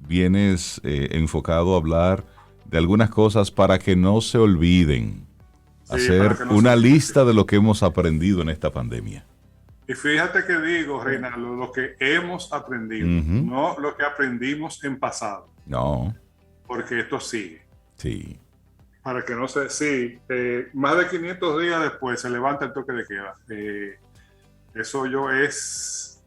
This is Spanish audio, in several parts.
vienes enfocado a hablar de algunas cosas para que no se olviden, Sí, para hacer que no se una olvide. lista de lo que hemos aprendido en esta pandemia. Y fíjate que digo, Reinaldo, lo que hemos aprendido, Ujú. no lo que aprendimos en pasado, No, porque esto sigue. sí. Para que no se, sí, más de 500 días después se levanta el toque de queda. Eso yo es,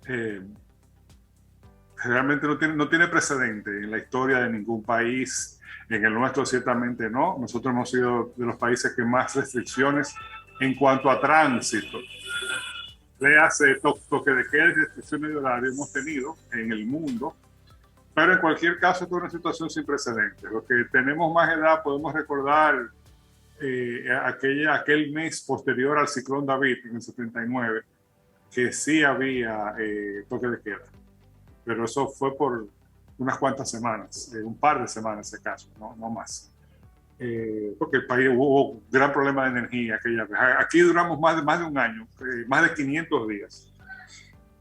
realmente no tiene precedente en la historia de ningún país. En el nuestro ciertamente no. Nosotros hemos sido de los países que más restricciones en cuanto a tránsito, le hace toque de queda y restricciones de horario hemos tenido en el mundo. Pero en cualquier caso, esto es una situación sin precedentes. Los que tenemos más edad podemos recordar aquel mes posterior al ciclón David en el 79, que sí había toque de queda, pero eso fue por unas cuantas semanas, un par de semanas ese caso, no más. Porque el país hubo un gran problema de energía aquella vez. Aquí duramos más de un año, más de 500 días.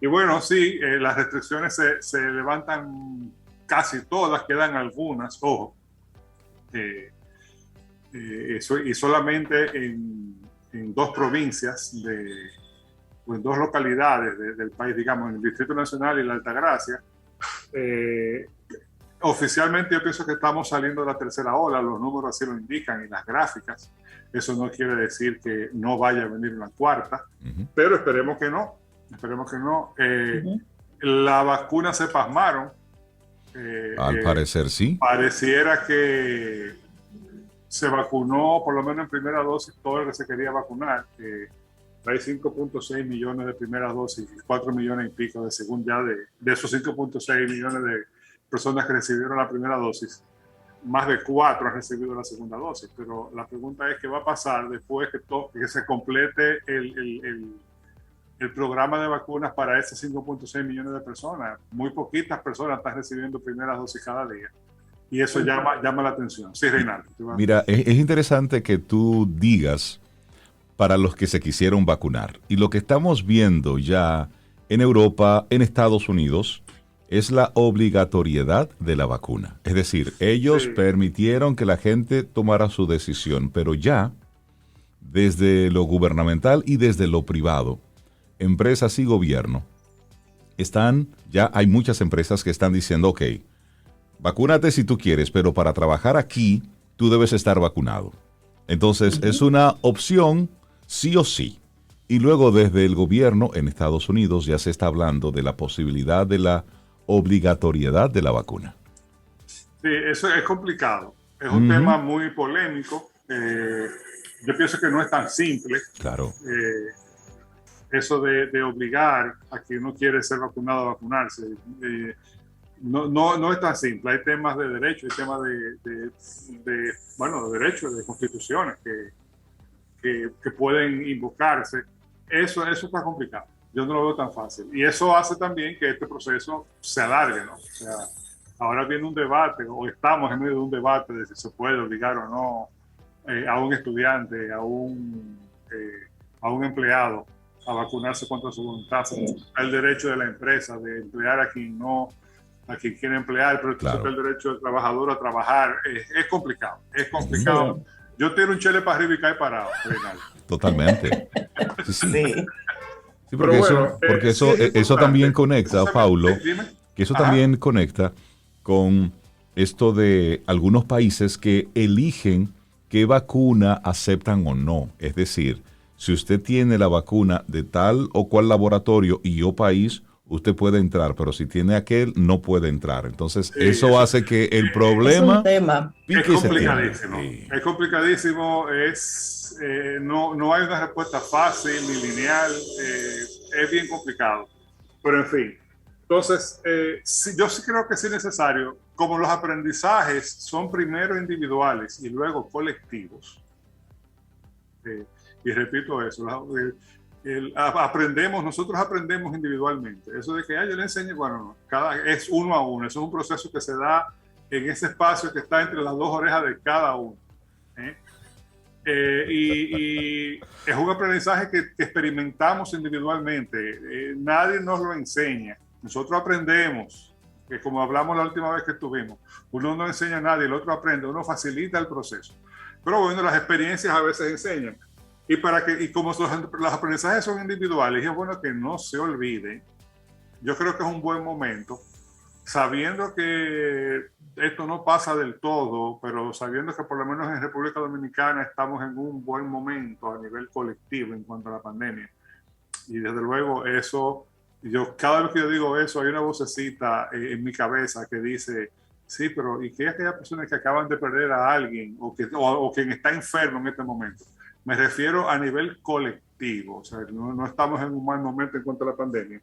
Y bueno, sí, las restricciones se levantan casi todas, quedan algunas, ojo, eh, y solamente en dos provincias o en dos localidades del país, digamos, en el Distrito Nacional y la Altagracia. Eh, Oficialmente yo pienso que estamos saliendo de la tercera ola, los números así lo indican y las gráficas. Eso no quiere decir que no vaya a venir una cuarta, Ujú. pero esperemos que no. Esperemos que no. Ujú. La vacuna se pasmaron. Eh, Al eh, parecer sí. Pareciera que se vacunó, por lo menos en primera dosis, todo el que se quería vacunar. Hay 5.6 millones de primeras dosis y 4 millones y pico de segunda, ya de esos 5.6 millones de personas que recibieron la primera dosis, más de 4 han recibido la segunda dosis. Pero la pregunta es qué va a pasar después que se complete el programa de vacunas para esos 5.6 millones de personas. Muy poquitas personas están recibiendo primeras dosis cada día. Y eso llama la atención. Sí, Reinaldo. Mira, es interesante que tú digas para los que se quisieron vacunar. Y lo que estamos viendo ya en Europa, en Estados Unidos, es la obligatoriedad de la vacuna. Es decir, ellos Sí, permitieron que la gente tomara su decisión, pero ya desde lo gubernamental y desde lo privado, empresas y gobierno, ya hay muchas empresas que están diciendo, ok, vacúnate si tú quieres, pero para trabajar aquí, tú debes estar vacunado. Entonces, es Ujú. una opción sí o sí. Y luego desde el gobierno en Estados Unidos ya se está hablando de la posibilidad de la obligatoriedad de la vacuna. sí, eso es complicado. Es un Ujú. tema muy polémico. Yo pienso que no es tan simple Claro. eh, eso de obligar a quien no quiere ser vacunado a vacunarse. No es tan simple. Hay temas de derecho, hay temas bueno, de derecho, de constituciones que pueden invocarse. Eso está complicado. Yo no lo veo tan fácil. Y eso hace también que este proceso se alargue, ¿no? O sea, ahora viene un debate, o estamos en medio de un debate de si se puede obligar o no a un estudiante, a un empleado a vacunarse contra su voluntad. Sí. El derecho de la empresa de emplear a quien no, a quien quiere emplear, pero entonces está Claro. el derecho del trabajador a trabajar. Es complicado, es Ujú. complicado. Sí. Yo tiro un chele para arriba y cae parado, Reinaldo. Totalmente. Sí, sí. Sí. Sí, Pero bueno, porque sí es eso también importante. conecta, Precisamente, Paulo, dime. que eso Ajá. también conecta con esto de algunos países que eligen qué vacuna aceptan o no. Es decir, si usted tiene la vacuna de tal o cual laboratorio y o país, usted puede entrar, pero si tiene aquel, no puede entrar. Entonces, Sí, eso hace que el Es un problema tema. es pique y se extienda. complicadísimo. Sí. Es complicadísimo. No hay una respuesta fácil ni lineal. Es bien complicado. Pero en fin. Entonces, sí, yo sí creo que sí es necesario, como los aprendizajes son primero individuales y luego colectivos, eh, y repito eso, nosotros aprendemos individualmente. Eso de que yo le enseño, bueno, no, es uno a uno, eso es un proceso que se da en ese espacio que está entre las dos orejas de cada uno. ¿eh? Y es un aprendizaje que experimentamos individualmente. Nadie nos lo enseña. Nosotros aprendemos que como hablamos la última vez que estuvimos, uno no enseña a nadie, el otro aprende, uno facilita el proceso. Pero bueno, las experiencias a veces enseñan. Y como los aprendizajes son individuales, es bueno que no se olvide. Yo creo que es un buen momento, sabiendo que esto no pasa del todo, pero sabiendo que por lo menos en República Dominicana estamos en un buen momento a nivel colectivo en cuanto a la pandemia. Y desde luego eso, cada vez que yo digo eso, hay una vocecita en mi cabeza que dice, sí, pero ¿y qué aquellas personas que acaban de perder a alguien o quien está enfermo en este momento? Me refiero a nivel colectivo, o sea, no estamos en un mal momento en cuanto a la pandemia.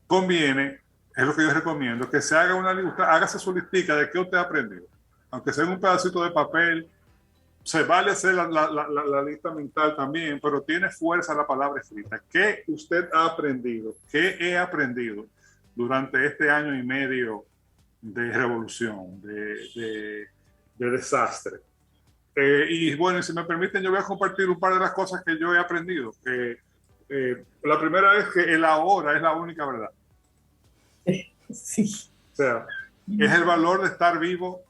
Conviene, es lo que yo recomiendo, que se haga hágase su listica de qué usted ha aprendido. Aunque sea en un pedacito de papel, se vale hacer la lista mental también, pero tiene fuerza la palabra escrita. ¿Qué usted ha aprendido? ¿Qué he aprendido durante este año y medio de revolución, de desastre? Y bueno, si me permiten, yo voy a compartir un par de las cosas que yo he aprendido. La primera es que el ahora es la única verdad. Sí. O sea, es el valor de estar vivo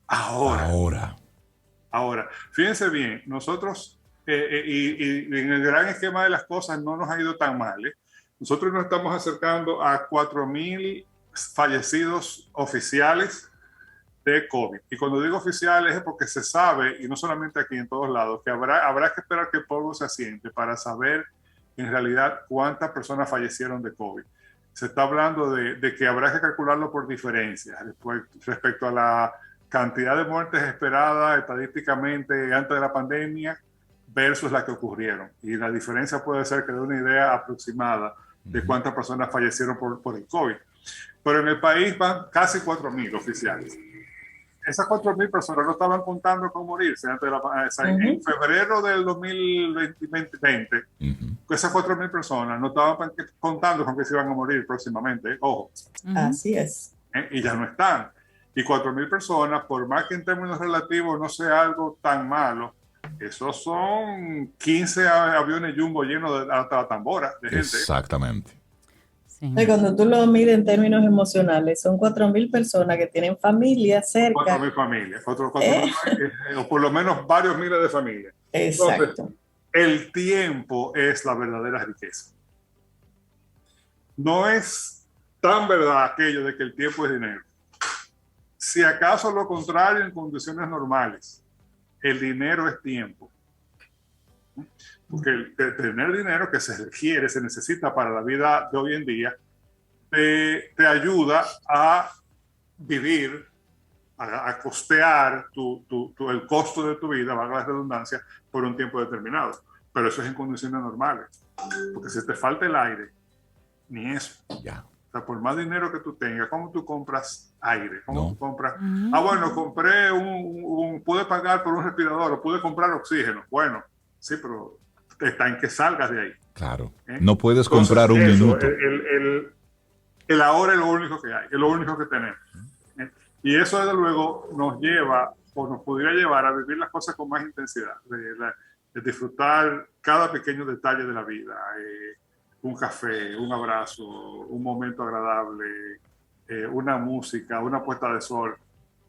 ahora. Ahora, fíjense bien, nosotros, y en el gran esquema de las cosas no nos ha ido tan mal. Nosotros nos estamos acercando a 4.000 fallecidos oficiales de COVID. Y cuando digo oficiales es porque se sabe, y no solamente aquí, en todos lados, que habrá que esperar que el polvo se asiente para saber en realidad cuántas personas fallecieron de COVID. Se está hablando de que habrá que calcularlo por diferencias respecto a la cantidad de muertes esperadas estadísticamente antes de la pandemia versus las que ocurrieron. Y la diferencia puede ser que dé una idea aproximada de cuántas personas fallecieron por el COVID. Pero en el país van casi 4.000 oficiales. Esas 4.000 personas no estaban contando con morirse antes de en febrero del 2020. Esas 4.000 personas no estaban contando con que se iban a morir próximamente. Ojo. Así es. Y ya no están. Y 4.000 personas, por más que en términos relativos no sea algo tan malo, esos son 15 aviones jumbo llenos hasta la tambora de gente. Exactamente. Sí. Cuando tú lo mides en términos emocionales, son 4.000 personas que tienen familia cerca. 4.000 familias, o por lo menos varios miles de familias. Exacto. Entonces, el tiempo es la verdadera riqueza. No es tan verdad aquello de que el tiempo es dinero. Si acaso lo contrario, en condiciones normales, el dinero es tiempo. Porque tener dinero que se requiere, se necesita para la vida de hoy en día, te ayuda a vivir, a costear el costo de tu vida, valga la redundancia, por un tiempo determinado. Pero eso es en condiciones normales. Porque si te falta el aire, ni eso. Ya. O sea, por más dinero que tú tengas, ¿cómo tú compras aire? ¿Cómo tú compras? Bueno, pude pagar por un respirador o pude comprar oxígeno. Bueno, sí, pero está en que salgas de ahí. Claro. No puedes comprar un minuto. El ahora es lo único que hay, es lo único que tenemos. Y eso, desde luego, nos lleva, o nos podría llevar a vivir las cosas con más intensidad, de disfrutar cada pequeño detalle de la vida. Un café, un abrazo, un momento agradable, una música, una puesta de sol.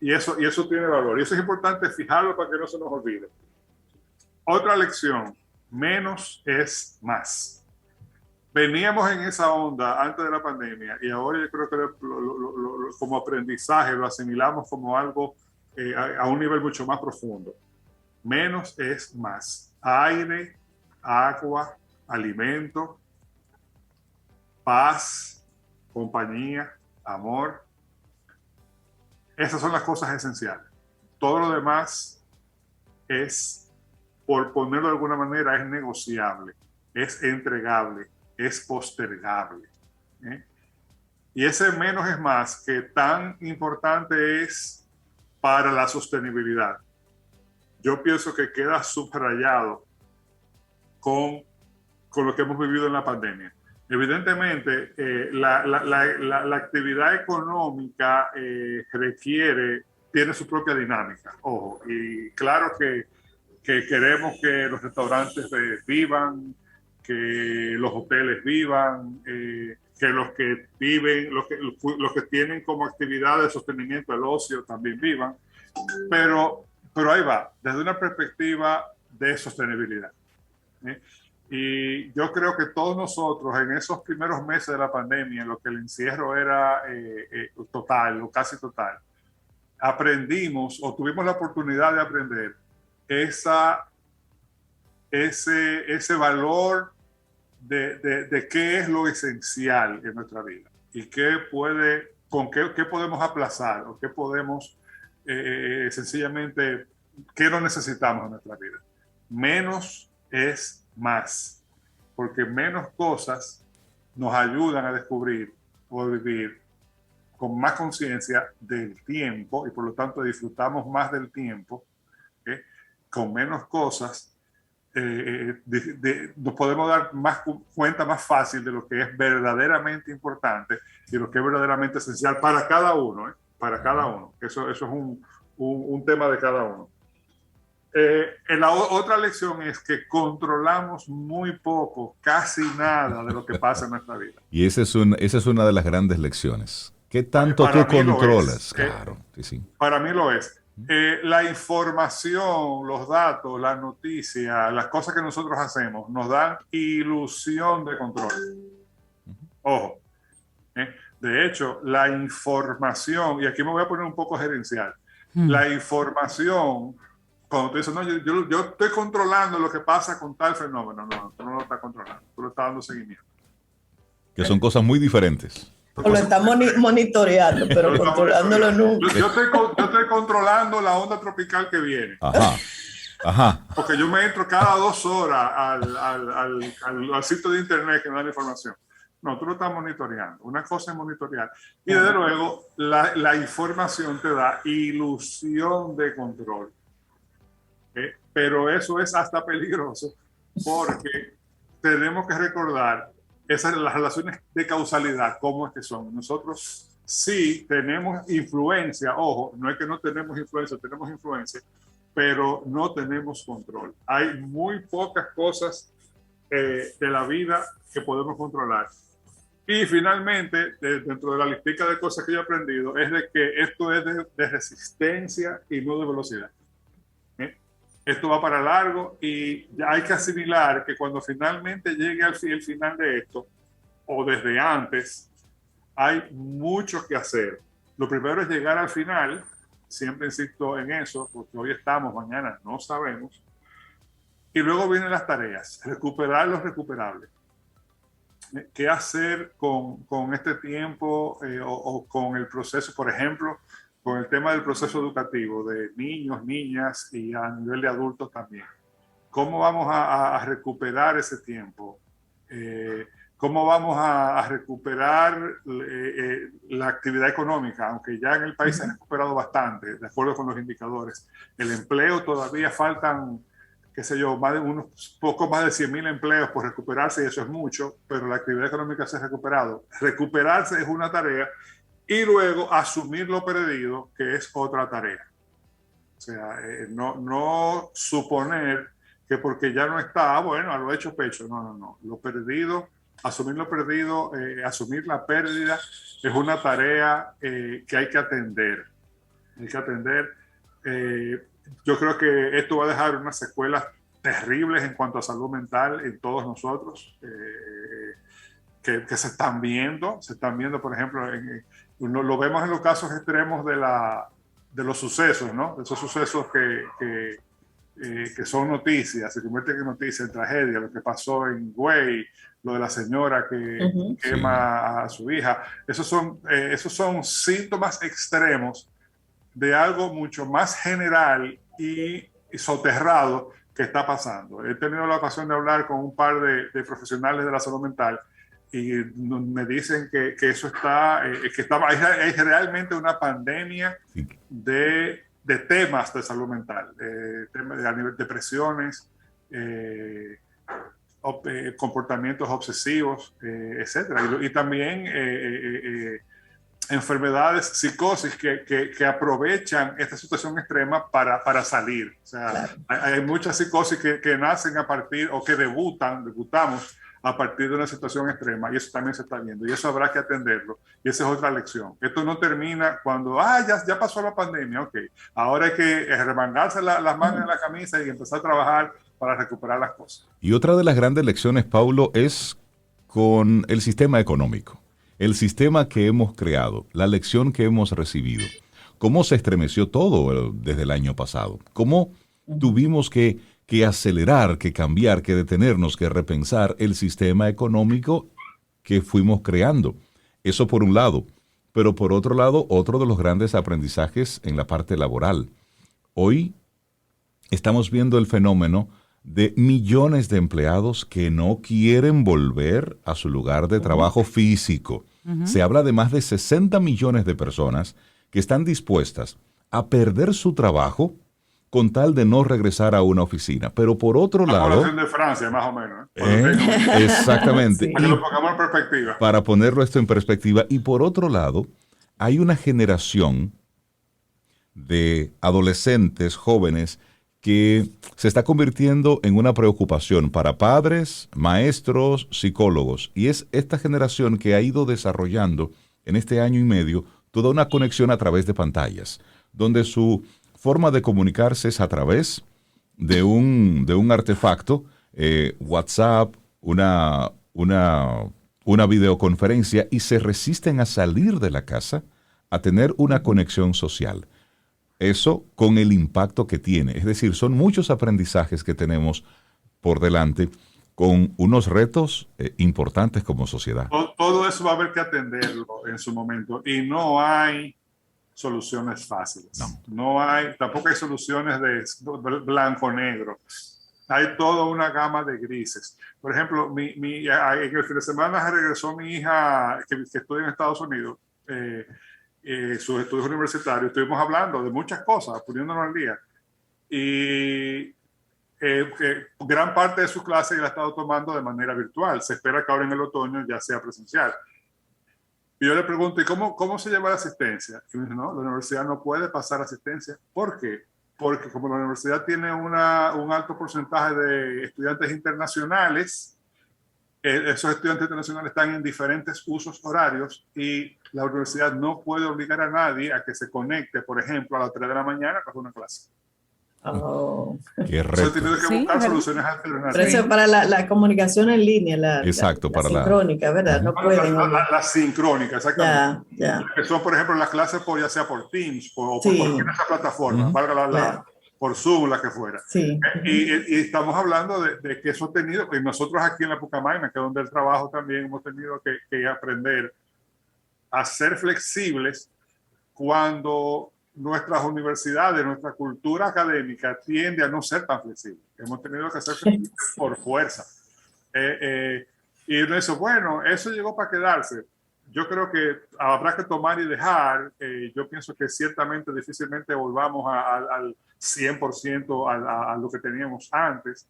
Y eso tiene valor. Y eso es importante fijarlo para que no se nos olvide. Otra lección, menos es más. Veníamos en esa onda antes de la pandemia y ahora yo creo que como aprendizaje lo asimilamos como algo a un nivel mucho más profundo. Menos es más. Aire, agua, alimento, paz, compañía, amor. Esas son las cosas esenciales. Todo lo demás es, por ponerlo de alguna manera, es negociable, es entregable, es postergable. Y ese menos es más que tan importante es para la sostenibilidad. Yo pienso que queda subrayado con lo que hemos vivido en la pandemia. Evidentemente, la actividad económica tiene su propia dinámica, ojo, y claro que queremos que los restaurantes vivan, que los hoteles vivan, que los que viven, los que tienen como actividad de sostenimiento el ocio también vivan, pero ahí va, desde una perspectiva de sostenibilidad. ¿Sí? Y yo creo que todos nosotros en esos primeros meses de la pandemia, en lo que el encierro era total o casi total, aprendimos o tuvimos la oportunidad de aprender ese valor de qué es lo esencial en nuestra vida y qué podemos aplazar o qué podemos sencillamente, qué no necesitamos en nuestra vida. Menos es más, porque menos cosas nos ayudan a descubrir o vivir con más conciencia del tiempo y por lo tanto disfrutamos más del tiempo, ¿okay? Con menos cosas nos podemos dar cuenta más fácil de lo que es verdaderamente importante y lo que es verdaderamente esencial para cada uno, para cada uno. Eso es un tema de cada uno. La otra lección es que controlamos muy poco, casi nada de lo que pasa en nuestra vida. Y esa es una de las grandes lecciones. ¿Qué tanto tú controlas? Claro, sí. Para mí lo es. La información, los datos, las noticias, las cosas que nosotros hacemos nos dan ilusión de control. Ojo. De hecho, la información, y aquí me voy a poner un poco gerencial, la información, cuando tú dices, no, yo estoy controlando lo que pasa con tal fenómeno, no, tú no lo estás controlando, tú lo estás dando seguimiento. Que son cosas muy diferentes. O lo está monitoreando, pero controlándolo nunca. Yo estoy controlando la onda tropical que viene. Ajá. Porque yo me entro cada 2 horas al sitio de internet que me da la información. No, tú lo estás monitoreando. Una cosa es monitorear. Y desde luego, la información te da ilusión de control. Pero eso es hasta peligroso porque tenemos que recordar las relaciones de causalidad, cómo es que son. Nosotros sí tenemos influencia, ojo, no es que no tenemos influencia, pero no tenemos control. Hay muy pocas cosas de la vida que podemos controlar. Y finalmente, dentro de la listica de cosas que yo he aprendido, es de que esto es de resistencia y no de velocidad. Esto va para largo y ya hay que asimilar que cuando finalmente llegue el final de esto, o desde antes, hay mucho que hacer. Lo primero es llegar al final, siempre insisto en eso, porque hoy estamos, mañana no sabemos, y luego vienen las tareas, recuperar lo recuperable. ¿Qué hacer con este tiempo o con el proceso, por ejemplo, con el tema del proceso educativo de niños, niñas y a nivel de adultos también? ¿Cómo vamos a recuperar ese tiempo? ¿Cómo vamos a recuperar la actividad económica? Aunque ya en el país se ha recuperado bastante, de acuerdo con los indicadores. El empleo todavía faltan, qué sé yo, poco más de 100.000 empleos por recuperarse y eso es mucho, pero la actividad económica se ha recuperado. Recuperarse es una tarea. Y luego asumir lo perdido, que es otra tarea. O sea, no suponer que porque ya no está, bueno, a lo hecho pecho. No. Lo perdido, asumir lo perdido, asumir la pérdida, es una tarea que hay que atender. Yo creo que esto va a dejar unas secuelas terribles en cuanto a salud mental en todos nosotros, que se están viendo, por ejemplo, lo vemos en los casos extremos de los sucesos, ¿no? De esos sucesos que son noticias, se convierten en noticias, en tragedia, lo que pasó en Güey, lo de la señora que quema a su hija. Esos son síntomas extremos de algo mucho más general y soterrado que está pasando. He tenido la ocasión de hablar con un par de profesionales de la salud mental y me dicen que eso hay realmente una pandemia de temas de salud mental, temas a nivel de depresiones, comportamientos obsesivos, etcétera, y también enfermedades, psicosis que aprovechan esta situación extrema para salir. O sea, claro. Hay muchas psicosis que nacen a partir o que debutamos a partir de una situación extrema, y eso también se está viendo, y eso habrá que atenderlo, y esa es otra lección. Esto no termina cuando, ya pasó la pandemia, ok, ahora hay que remangarse las mangas en la camisa y empezar a trabajar para recuperar las cosas. Y otra de las grandes lecciones, Paulo, es con el sistema económico, el sistema que hemos creado, la lección que hemos recibido, cómo se estremeció todo desde el año pasado, cómo tuvimos que acelerar, que cambiar, que detenernos, que repensar el sistema económico que fuimos creando. Eso por un lado. Pero por otro lado, otro de los grandes aprendizajes en la parte laboral. Hoy estamos viendo el fenómeno de millones de empleados que no quieren volver a su lugar de trabajo físico. Se habla de más de 60 millones de personas que están dispuestas a perder su trabajo con tal de no regresar a una oficina. Pero por otro lado... La población de Francia, más o menos. Exactamente. Sí. Para que lo pongamos en perspectiva. Para ponerlo esto en perspectiva. Y por otro lado, hay una generación de adolescentes, jóvenes, que se está convirtiendo en una preocupación para padres, maestros, psicólogos. Y es esta generación que ha ido desarrollando en este año y medio toda una conexión a través de pantallas, donde su forma de comunicarse es a través de un artefacto, WhatsApp, una videoconferencia, y se resisten a salir de la casa a tener una conexión social. Eso con el impacto que tiene. Es decir, son muchos aprendizajes que tenemos por delante con unos retos importantes como sociedad. Todo eso va a haber que atenderlo en su momento, y no hay soluciones fáciles. Tampoco hay soluciones de blanco-negro. Hay toda una gama de grises. Por ejemplo, en el fin de semana regresó mi hija que estudia en Estados Unidos, sus estudios universitarios. Estuvimos hablando de muchas cosas, poniéndonos al día. Y gran parte de su clase la ha estado tomando de manera virtual. Se espera que ahora en el otoño ya sea presencial. Y yo le pregunto, ¿y cómo se lleva la asistencia? Y me dice, no, la universidad no puede pasar asistencia. ¿Por qué? Porque como la universidad tiene un alto porcentaje de estudiantes internacionales, esos estudiantes internacionales están en diferentes usos horarios, y la universidad no puede obligar a nadie a que se conecte, por ejemplo, a las 3 de la mañana para una clase. Oh. Qué reto. Entonces tiene que buscar soluciones alternativas. Pero eso es para la comunicación en línea, Exacto, para la sincrónica, ¿verdad? No pueden. La sincrónica, exactamente. Ya. Que son, por ejemplo, las clases ya sea por Teams o por cualquier otra plataforma, valga por Zoom, la que fuera. Sí. Y estamos hablando de que eso ha tenido, que nosotros aquí en la Pucamaima, que es donde el trabajo también hemos tenido que aprender a ser flexibles cuando nuestras universidades, nuestra cultura académica tiende a no ser tan flexible. Hemos tenido que ser flexibles por fuerza. Y uno dice, bueno, eso llegó para quedarse. Yo creo que habrá que tomar y dejar. Yo pienso que ciertamente, difícilmente volvamos al 100% a lo que teníamos antes.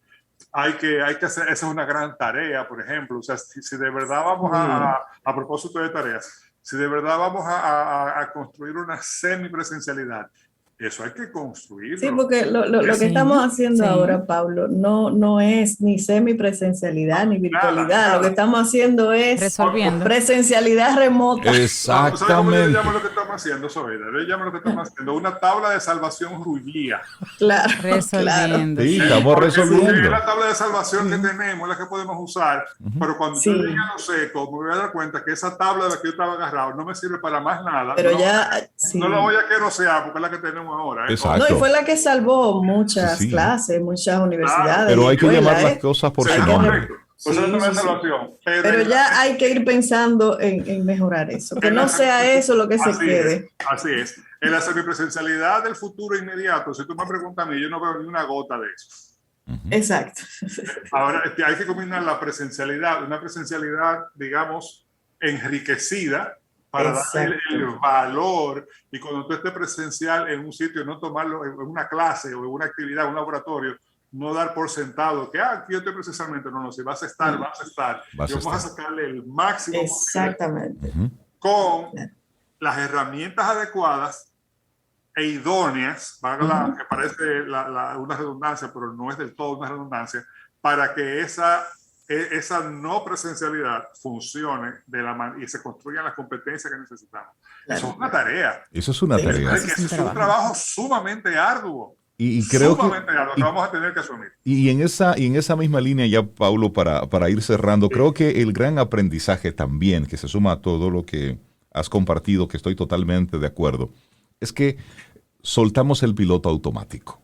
Hay que hacer, esa es una gran tarea, por ejemplo. O sea, si de verdad vamos a propósito de tareas, si de verdad vamos a construir una semipresencialidad, eso hay que construirlo. Sí, porque lo que estamos haciendo ahora, Pablo, no es ni semipresencialidad ni virtualidad. Nada. Lo que estamos haciendo es resolviendo presencialidad remota. Exactamente. ¿Sabes cómo le llamo lo que estamos haciendo, Zoida? Le llamo lo que estamos haciendo una tabla de salvación rullía. Claro. Resolviendo. Sí, estamos resolviendo. La tabla de salvación que tenemos, la que podemos usar, pero cuando yo llegue a lo seco, me voy a dar cuenta que esa tabla de la que yo estaba agarrado no me sirve para más nada. Pero no, ya... no la voy a querosear porque es la que tenemos ahora. Exacto. No, y fue la que salvó muchas clases, muchas universidades. Pero hay que llamar las cosas por su nombre. Pero ya hay que ir pensando en mejorar eso. Que no sea eso lo que se quede. Así es. En la semipresencialidad del futuro inmediato, si tú me preguntas a mí, yo no veo ni una gota de eso. Exacto. Ahora, hay que combinar la presencialidad, una presencialidad, digamos, enriquecida, para darle el valor, y cuando tú estés presencial en un sitio, no tomarlo en una clase o en una actividad, un laboratorio, no dar por sentado que aquí yo estoy presencialmente, no, si vas a estar, vamos a sacarle el máximo. Exactamente. Con las herramientas adecuadas e idóneas, que parece una redundancia, pero no es del todo una redundancia, para que esa esa no presencialidad funcione y se construyan las competencias que necesitamos. Claro. Eso es una tarea. Eso es una tarea. Es un trabajo sumamente arduo. Y creo que vamos a tener que asumir. Y en esa misma línea ya, Paulo, para ir cerrando, creo que el gran aprendizaje también, que se suma a todo lo que has compartido, que estoy totalmente de acuerdo, es que soltamos el piloto automático.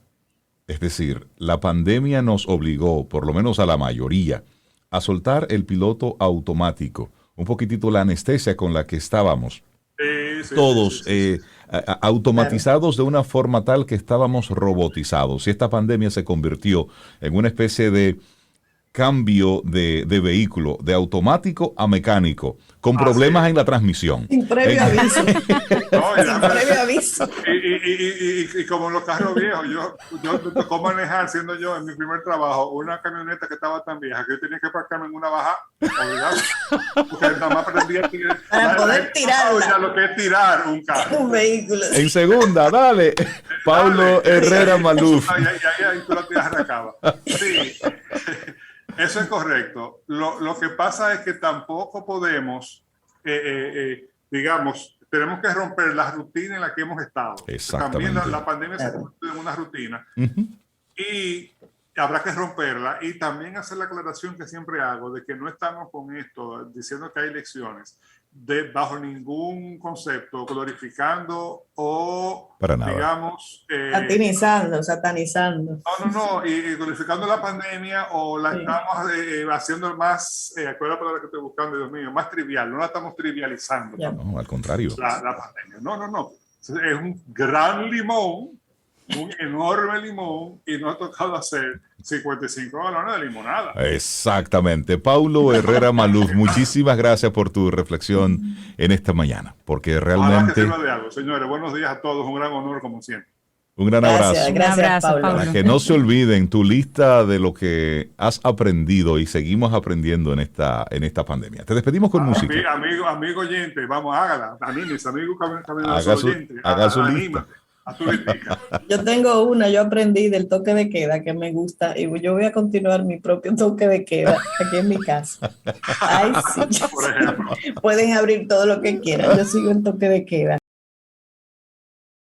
Es decir, la pandemia nos obligó, por lo menos a la mayoría, a soltar el piloto automático, un poquitito la anestesia con la que estábamos. Todos automatizados de una forma tal que estábamos robotizados. Y esta pandemia se convirtió en una especie de cambio de vehículo, de automático a mecánico, con problemas en la transmisión. Sin previo aviso. Sin previo aviso. Y como en los carros viejos, yo me tocó manejar, siendo yo en mi primer trabajo, una camioneta que estaba tan vieja que yo tenía que parcarme en una baja, obligado, porque nada más aprendía para poder tirarla. Lo que es tirar un carro. Un vehículo. En segunda, dale. Paulo Herrera Maluf. Ahí tú lo tiras arrancaba. Sí. Eso es correcto. Lo que pasa es que tampoco podemos, digamos, tenemos que romper la rutina en la que hemos estado. Exactamente. También la pandemia se ha convertido en una rutina y habrá que romperla y también hacer la aclaración que siempre hago de que no estamos con esto diciendo que hay elecciones bajo ningún concepto glorificando o digamos satanizando y glorificando la pandemia o la estamos haciendo más ¿cuál es la palabra que estoy buscando, Dios mío? Más trivial, no la estamos trivializando. No, al contrario, la pandemia, no es un gran limón, un enorme limón, y nos ha tocado hacer 55 galones de limonada. Exactamente. Paulo Herrera Maluf, muchísimas gracias por tu reflexión en esta mañana, porque realmente... Que sirva de algo. Señores, buenos días a todos, un gran honor como siempre. Un gran abrazo. Gracias, Paulo. Para que no se olviden tu lista de lo que has aprendido y seguimos aprendiendo en esta pandemia. Te despedimos con música. Amigo oyente, vamos, hágala. Anímese, amigo oyente. Haga su lista. Yo tengo una, yo aprendí del toque de queda que me gusta y yo voy a continuar mi propio toque de queda aquí en mi casa. Ay, sí. Pueden abrir todo lo que quieran, yo sigo en toque de queda.